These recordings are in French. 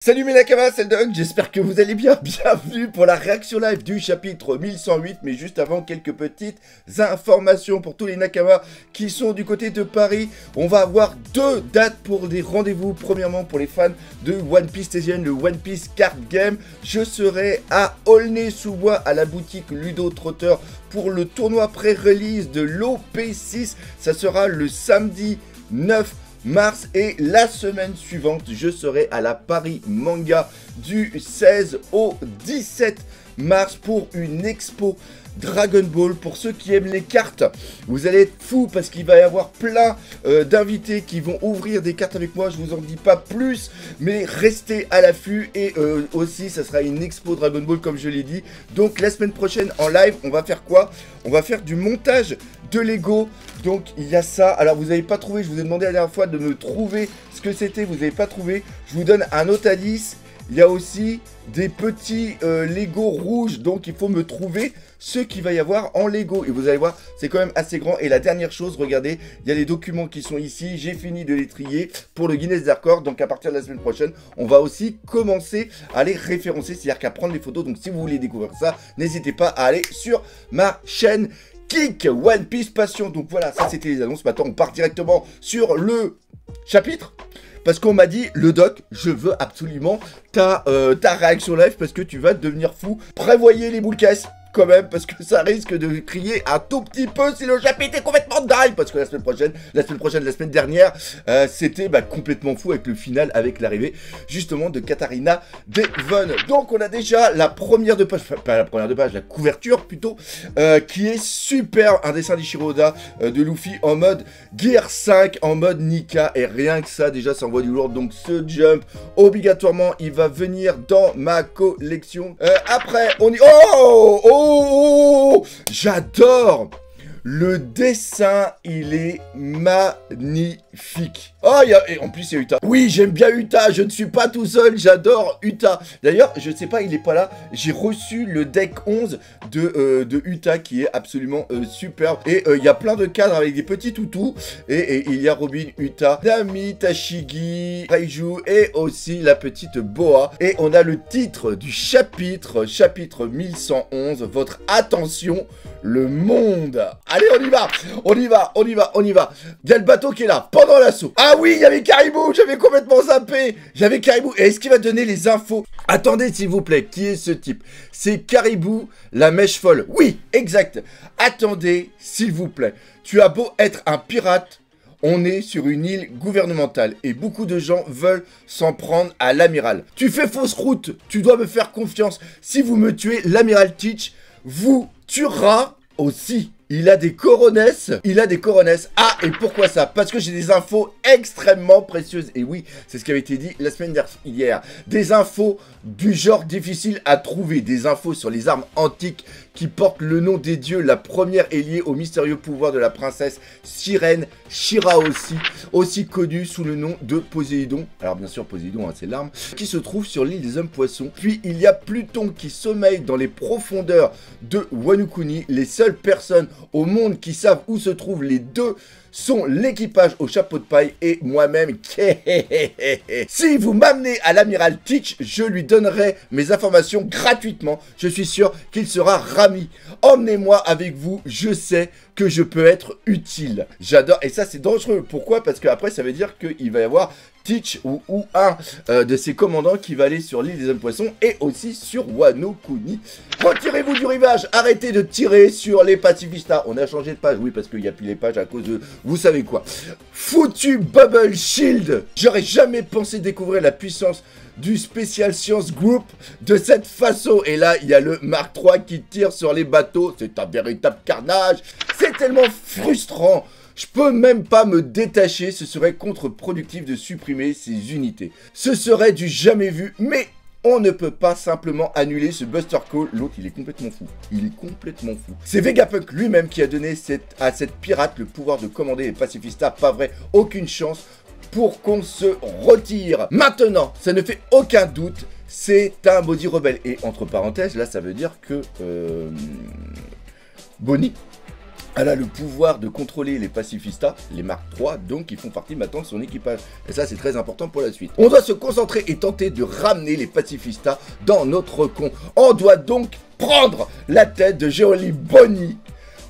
Salut mes Nakamas, c'est le Doc, j'espère que vous allez bien. Bienvenue pour la réaction live du chapitre 1108. Mais juste avant, quelques petites informations pour tous les Nakamas qui sont du côté de Paris. On va avoir deux dates pour des rendez-vous. Premièrement, pour les fans de One Piece TGN, le One Piece Card Game. Je serai à Aulnay-sous-Bois à la boutique Ludo Trotter pour le tournoi pré-release de l'OP6. Ça sera le samedi 9 mars, et la semaine suivante je serai à la Paris Manga du 16 au 17 mars pour une expo Dragon Ball. Pour ceux qui aiment les cartes, vous allez être fous parce qu'il va y avoir plein d'invités qui vont ouvrir des cartes avec moi. Je vous en dis pas plus, mais restez à l'affût. Et aussi ça sera une expo Dragon Ball comme je l'ai dit. Donc la semaine prochaine en live, on va faire quoi? On va faire du montage de Lego. Donc il y a ça. Alors vous n'avez pas trouvé, je vous ai demandé la dernière fois de me trouver ce que c'était, vous n'avez pas trouvé. Je vous donne un Otalis. Il y a aussi des petits Lego rouges, donc il faut me trouver ce qu'il va y avoir en Lego. Et vous allez voir, c'est quand même assez grand. Et la dernière chose, regardez, il y a les documents qui sont ici. J'ai fini de les trier pour le Guinness des records. Donc à partir de la semaine prochaine, on va aussi commencer à les référencer, c'est-à-dire qu'à prendre les photos. Donc si vous voulez découvrir ça, n'hésitez pas à aller sur ma chaîne Kick One Piece Passion. Donc voilà, ça c'était les annonces. Maintenant, on part directement sur le chapitre. Parce qu'on m'a dit, le doc, je veux absolument ta réaction live parce que tu vas devenir fou. Prévoyez les boules caisses quand même, parce que ça risque de crier un tout petit peu si le chapitre est complètement dingue. Parce que la semaine dernière, c'était complètement fou avec le final, avec l'arrivée justement de Katarina Devon. Donc on a déjà la première de page, pas la première de page, la couverture plutôt, qui est super, un dessin d'Ichiro Oda de Luffy en mode Gear 5, en mode Nika, et rien que ça déjà ça envoie du lourd. Donc ce jump, obligatoirement, il va venir dans ma collection. Après, on y... Oh, j'adore le dessin, il est magnifique. Oh, et en plus, il y a Uta. Oui, j'aime bien Uta, je ne suis pas tout seul, j'adore Uta. D'ailleurs, je sais pas, il est pas là. J'ai reçu le deck 11 de Uta qui est absolument superbe. Et il y a plein de cadres avec des petits toutous. Et il y a Robin, Uta, Nami, Tashigi, Raiju et aussi la petite Boa. Et on a le titre du chapitre 1111. Votre attention, le monde. Allez, on y va. Il y a le bateau qui est là, pendant l'assaut. Ah oui, il y avait Caribou, j'avais complètement zappé. J'avais Caribou. Et est-ce qu'il va donner les infos? Attendez, s'il vous plaît, qui est ce type? C'est Caribou, la mèche folle. Oui, exact. Attendez, s'il vous plaît. Tu as beau être un pirate, on est sur une île gouvernementale et beaucoup de gens veulent s'en prendre à l'amiral. Tu fais fausse route, tu dois me faire confiance. Si vous me tuez, l'amiral Teach vous tuera aussi. Il a des coronesses. Ah, et pourquoi ça? Parce que j'ai des infos extrêmement précieuses. Et oui, c'est ce qui avait été dit la semaine dernière. Des infos du genre difficile à trouver. Des infos sur les armes antiques qui portent le nom des dieux. La première est liée au mystérieux pouvoir de la princesse Sirène Shira aussi connue sous le nom de Poséidon. Alors bien sûr, Poséidon, hein, c'est l'arme. Qui se trouve sur l'île des hommes poissons. Puis il y a Pluton qui sommeille dans les profondeurs de Wano Kuni. Les seules personnes au monde qui savent où se trouvent les deux sont l'équipage au chapeau de paille et moi-même. Si vous m'amenez à l'amiral Teach, je lui donnerai mes informations gratuitement. Je suis sûr qu'il sera ravi. Emmenez-moi avec vous, je sais que je peux être utile. J'adore, et ça c'est dangereux. Pourquoi? Parce qu'après ça veut dire qu'il va y avoir Teach ou un de ses commandants qui va aller sur l'île des hommes poissons et aussi sur Wano Kuni. Retirez-vous du rivage, arrêtez de tirer sur les pacifistas. On a changé de page, oui, parce qu'il n'y a plus les pages à cause de vous savez quoi. Foutu Bubble Shield. J'aurais jamais pensé découvrir la puissance du Special Science Group de cette façon. Et là, il y a le Mark III qui tire sur les bateaux. C'est un véritable carnage. C'est tellement frustrant. Je peux même pas me détacher, ce serait contre-productif de supprimer ces unités. Ce serait du jamais vu, mais on ne peut pas simplement annuler ce Buster Call. L'autre, il est complètement fou. C'est Vegapunk lui-même qui a donné à cette pirate le pouvoir de commander les pacifistas. Pas vrai, aucune chance pour qu'on se retire. Maintenant, ça ne fait aucun doute, c'est un body rebelle. Et entre parenthèses, là, ça veut dire que Bonnie Elle a le pouvoir de contrôler les pacifistas, les Mark III, donc qui font partie maintenant de son équipage. Et ça, c'est très important pour la suite. On doit se concentrer et tenter de ramener les pacifistas dans notre con. On doit donc prendre la tête de Geoli Bonny.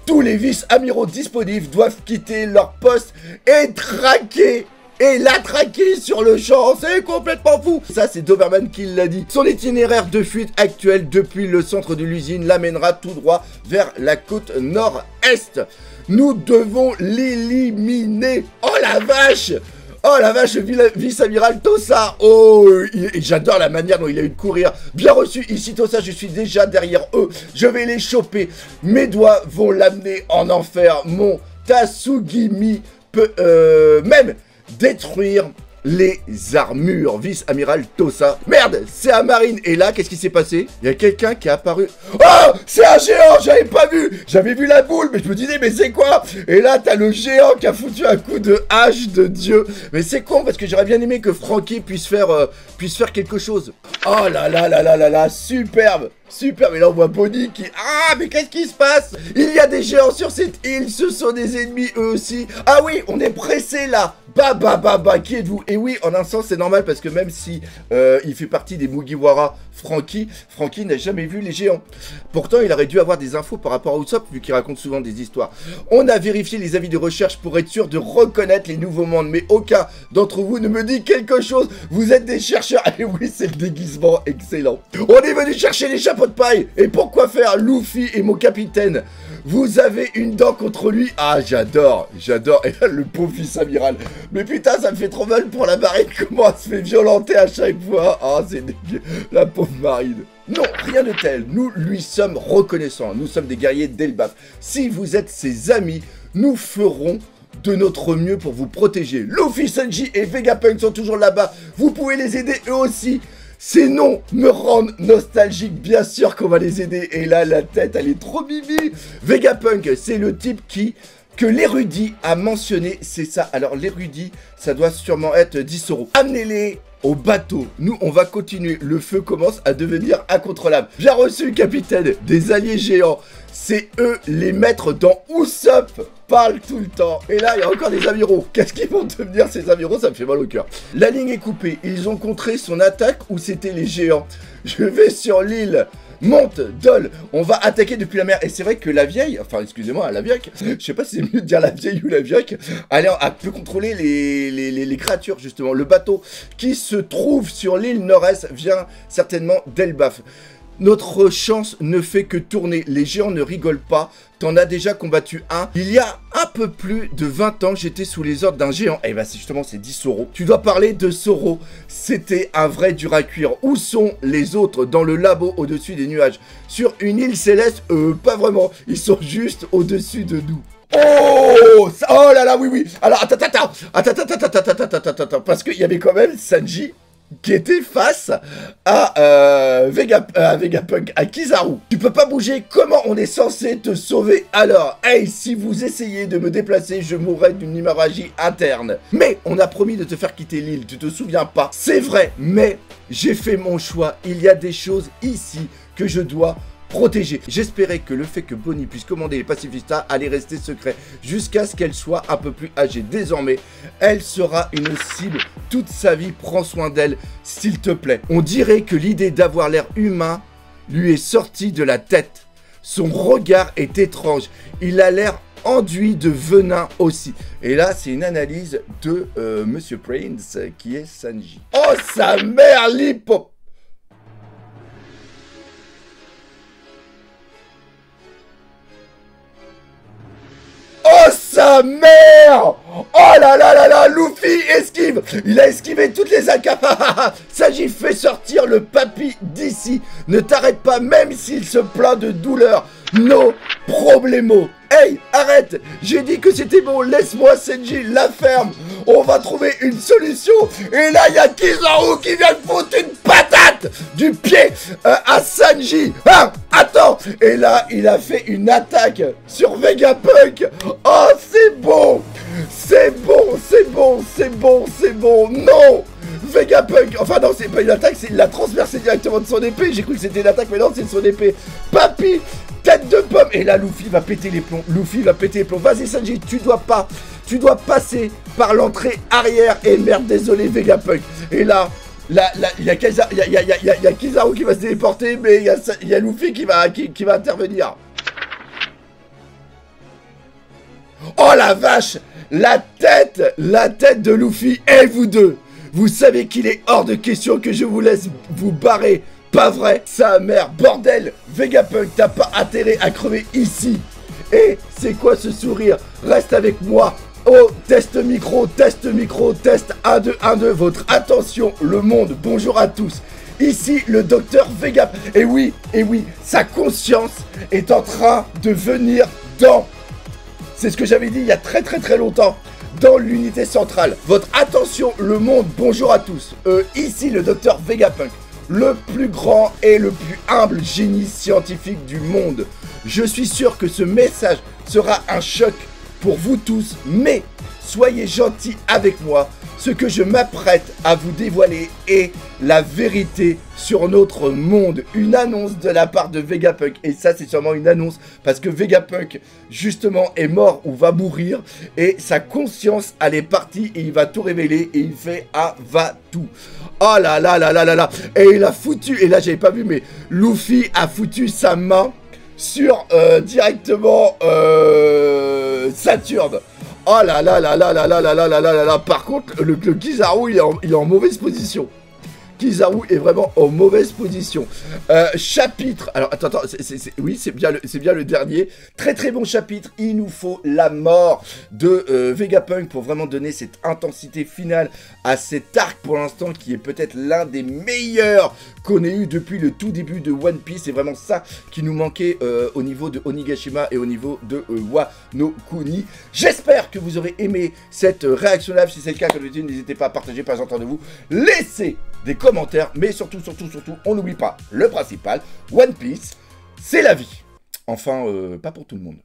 Tous les vice-amiraux disponibles doivent quitter leur poste et traquer. Et la traquer sur le champ, c'est complètement fou. Ça, c'est Doberman qui l'a dit. Son itinéraire de fuite actuel depuis le centre de l'usine l'amènera tout droit vers la côte nord-est. Nous devons l'éliminer. Oh la vache! Oh la vache, vice-amiral Tossa. Oh, j'adore la manière dont il a eu de courir. Bien reçu ici Tossa, je suis déjà derrière eux. Je vais les choper. Mes doigts vont l'amener en enfer. Mon Tasugimi peut même détruire les armures. Vice-amiral Tossa. Merde, c'est un marine. Et là, qu'est-ce qui s'est passé? Il y a quelqu'un qui est apparu. Oh, c'est un géant, j'avais pas vu. J'avais vu la boule, mais je me disais, mais c'est quoi? Et là, t'as le géant qui a foutu un coup de hache de Dieu. Mais c'est con, parce que j'aurais bien aimé que Franky puisse faire quelque chose. Oh là là là là là là, superbe. Superbe, et là on voit Bonny qui... Ah, mais qu'est-ce qui se passe? Il y a des géants sur cette île, ce sont des ennemis eux aussi. Ah oui, on est pressé là. Bah, qui êtes-vous? Et oui, en un sens, c'est normal parce que même si il fait partie des Mugiwara, Franky n'a jamais vu les géants. Pourtant, il aurait dû avoir des infos par rapport à Usopp, vu qu'il raconte souvent des histoires. On a vérifié les avis de recherche pour être sûr de reconnaître les nouveaux mondes, mais aucun d'entre vous ne me dit quelque chose. Vous êtes des chercheurs. Et oui, c'est le déguisement excellent. On est venu chercher les chapeaux de paille. Et pourquoi faire Luffy et mon capitaine? Vous avez une dent contre lui. Ah, j'adore. Et là, le pauvre vice-amiral. Mais putain, ça me fait trop mal pour la marine. Comment elle se fait violenter à chaque fois. Ah, c'est dégueu. La pauvre marine. Non, rien de tel. Nous lui sommes reconnaissants. Nous sommes des guerriers d'Elbaf. Si vous êtes ses amis, nous ferons de notre mieux pour vous protéger. Luffy, Sanji et Vegapunk sont toujours là-bas. Vous pouvez les aider eux aussi. Ces noms me rendent nostalgique, bien sûr qu'on va les aider. Et là, la tête, elle est trop mimi. Vegapunk, c'est le type que l'érudit a mentionné, c'est ça. Alors l'érudit, ça doit sûrement être 10 euros. Amenez-les au bateau. Nous, on va continuer. Le feu commence à devenir incontrôlable. Bien reçu, capitaine. Des alliés géants. C'est eux les maîtres dans Usopp. Parle tout le temps. Et là, il y a encore des amiraux. Qu'est-ce qu'ils vont devenir ces amiraux? Ça me fait mal au cœur. La ligne est coupée. Ils ont contré son attaque ou c'était les géants? Je vais sur l'île. Monte, Dol, on va attaquer depuis la mer. Et c'est vrai que la vieille, enfin excusez-moi, la vieille, je sais pas si c'est mieux de dire la vieille ou la vieille, elle peut contrôler les créatures justement. Le bateau qui se trouve sur l'île nord-est vient certainement d'Elbaf. Notre chance ne fait que tourner. Les géants ne rigolent pas. T'en as déjà combattu un. Il y a un peu plus de 20 ans, j'étais sous les ordres d'un géant. Et bah justement, c'est 10 Zoro. Tu dois parler de Zoro. C'était un vrai dur à cuire. Où sont les autres? Dans le labo au-dessus des nuages. Sur une île céleste? Pas vraiment. Ils sont juste au-dessus de nous. Oh là là, oui. Alors, attends. Parce qu'il y avait quand même Sanji qui était face à Vegapunk, à Kizaru. Tu peux pas bouger, comment on est censé te sauver alors? Hey, si vous essayez de me déplacer, je mourrai d'une hémorragie interne. Mais on a promis de te faire quitter l'île, tu te souviens pas? C'est vrai, mais j'ai fait mon choix. Il y a des choses ici que je dois protéger. J'espérais que le fait que Bonny puisse commander les pacifistas allait rester secret jusqu'à ce qu'elle soit un peu plus âgée. Désormais, elle sera une cible toute sa vie. Prends soin d'elle, s'il te plaît. On dirait que l'idée d'avoir l'air humain lui est sortie de la tête. Son regard est étrange. Il a l'air enduit de venin aussi. Et là, c'est une analyse de Monsieur Prince qui est Sanji. Oh, sa mère, l'hippo! Oh sa mère! Oh là là là là, Luffy esquive! Il a esquivé toutes les accapares. Sanji fait sortir le papy d'ici. Ne t'arrête pas même s'il se plaint de douleur. No problemo. Hey, arrête! J'ai dit que c'était bon, laisse-moi Sanji, la ferme! On va trouver une solution! Et là, il y a Kizaru qui vient de foutre une patate du pied à Sanji! Hein? Attends! Et là, il a fait une attaque sur Vegapunk! Oh, c'est bon! C'est bon! Non! Vegapunk, enfin non, c'est pas une attaque, il l'a transversé directement de son épée. J'ai cru que c'était une attaque, mais non, c'est de son épée. Papy, tête de pomme. Et là, Luffy va péter les plombs. Luffy va péter les plombs. Vas-y, Sanji, tu dois passer par l'entrée arrière. Et merde, désolé, Vegapunk. Et là, il y a Kizaru qui va se téléporter, mais il y a Luffy qui va intervenir. Oh la vache! La tête de Luffy. Et vous deux, vous savez qu'il est hors de question que je vous laisse vous barrer. Pas vrai? Sa mère, bordel! Vegapunk, t'as pas intérêt à crever ici. Et c'est quoi ce sourire? Reste avec moi. Oh, test micro, test 1, 2, 1, 2. Votre attention, le monde, bonjour à tous. Ici, le docteur Vegapunk. Et oui, sa conscience est en train de venir dans... C'est ce que j'avais dit il y a très longtemps. Dans l'unité centrale. Votre attention, le monde, bonjour à tous. Ici, le docteur Vegapunk. Le plus grand et le plus humble génie scientifique du monde. Je suis sûr que ce message sera un choc pour vous tous. Mais soyez gentils avec moi. Ce que je m'apprête à vous dévoiler est la vérité sur notre monde. Une annonce de la part de Vegapunk. Et ça, c'est sûrement une annonce parce que Vegapunk, justement, est mort ou va mourir. Et sa conscience, elle est partie et il va tout révéler. Et il fait un va-tout. Oh là là là là là là. Et il a foutu, et là, j'avais pas vu, mais Luffy a foutu sa main sur directement Saturne. Oh là là là là là là là là là là là là. Par contre, le Kizaru, il est en mauvaise position. Kizaru est vraiment en mauvaise position. Chapitre. Alors, attends. Oui, c'est bien le dernier. Très bon chapitre. Il nous faut la mort de Vegapunk pour vraiment donner cette intensité finale à cet arc pour l'instant qui est peut-être l'un des meilleurs qu'on ait eu depuis le tout début de One Piece. C'est vraiment ça qui nous manquait au niveau de Onigashima et au niveau de Wano Kuni. J'espère que vous aurez aimé cette réaction live. Si c'est le cas, comme d'habitude, n'hésitez pas à partager, pas entendre de vous. Laissez des commentaires, mais surtout, on n'oublie pas le principal. One Piece, c'est la vie. Enfin, pas pour tout le monde.